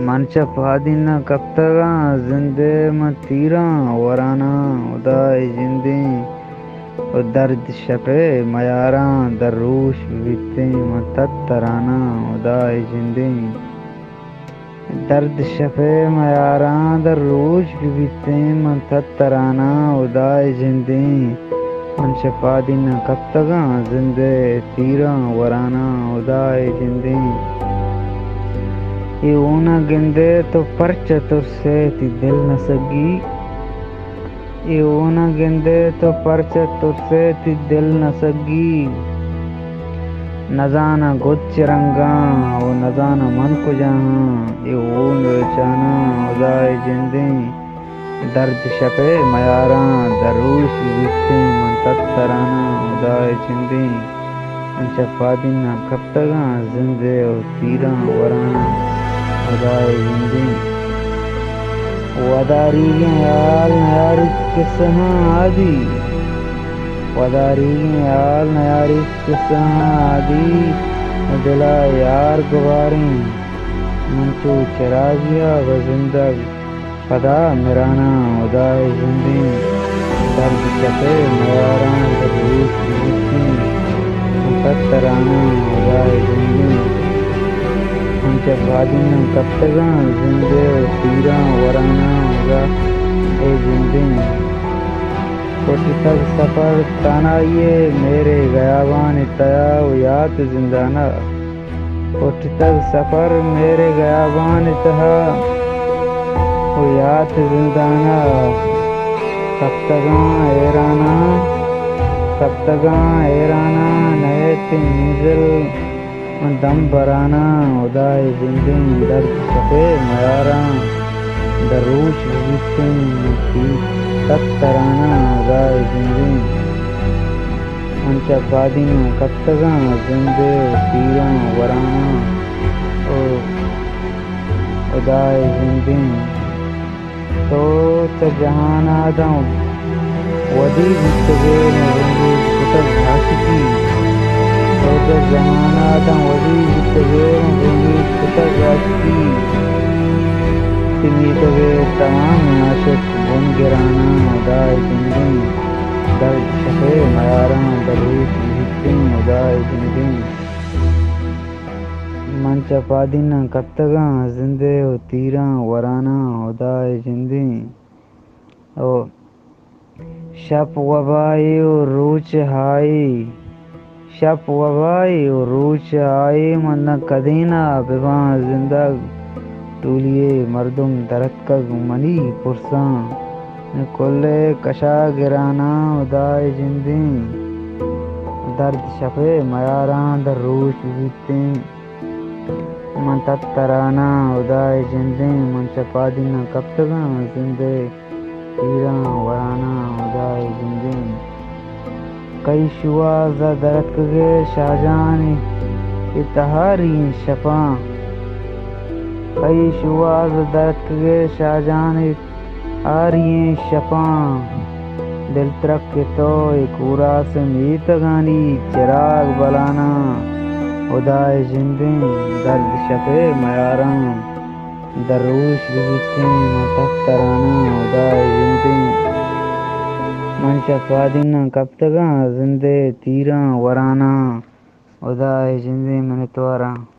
منچ پادین کپتگاں زندے من تیراں ورانا ادائے جندیں و درد شپے میاراں در روش بیتیں من تترانا ادائے جندیں درد شپے میاراں در روش بیتیں من تترانا ادائے جندیں منچ پادین کپتگاں زندے تیراں ورانا ادائے جندیں یہ اونا گندے تو پرچہ ترسے تی دل نہ سگی یہ اونا گندے تو پرچہ ترسے تی دل نہ سگی نزانا گچ رنگاں و نزانا من کجاہاں یہ اون ویچانا ادائے جندیں درد شپے میاراں در روش بیتیں من تترانا ادائے جندیں منچ پادین کپتگاں زندے و تیراں ورانا ادائے جندیں وداریگیں یال نیاری کسہاں آدی وداریگیں یال نیاری کسہاں آدی دلا یار گواریں منچو چراغیا و زندگ پدا مرانا ادائے جندیں درد شپے میاراں در روش بیتیں من تترانا ادائے جندیں منچ پادین کپتگاں زندے و تیراں ورانا ادائے جندیں اٹھ تک سفر تانائیے میرے گیابان تیا و یاد زندانہ اٹھ تک سفر میرے گیابان تہا و یاد زندانہ کپتگاں ایرانا نیت منزل من دم برانا ادائے جندیں درد شپے میاراں در روش بیتیں من تترانا ادائے جندیں منچ پادین کپتگاں زندے و تیراں ورانا ادائے جندیں تو جہان آدم ودی گفتگے میں کتب عاشقی تو جہان آدم ودی گفتگے میں کتب عاشقی تمیتگے تمام عاشق بن گرانا ادائے جندیں درد شپے میاراں در روش بیتیں ادائے جندیں منچ پادین کپتگاں زندے و تیراں ورانا ادائے جندیں شپ وبائی و روچ ہائی شپ وبائی و روچ ہائی من نہ کدینا بباں زندگ ٹولیے مردم درتکگ منی پرساں کل کشا گرانا ادائے جندیں درد شپے میاراں در روش بیتیں من تترانا ادائے جندیں منچ پادین کپتگاں زندے تیراں ورانا ادائے جندیں کئی شواز درتکگے شاہجان اتہاریں شپاں کئی شواز درتکگے شاہجان آریں شپاں دل ترک کے تو ایک اورا سے میتگانی چراغ بلانا ادائے جندیں درد شپے میاراں در روش بیتیں من تترانا ادائے جندیں منچ پادین کپتگاں زندے تیراں ورانا ادائے جندیں من توراں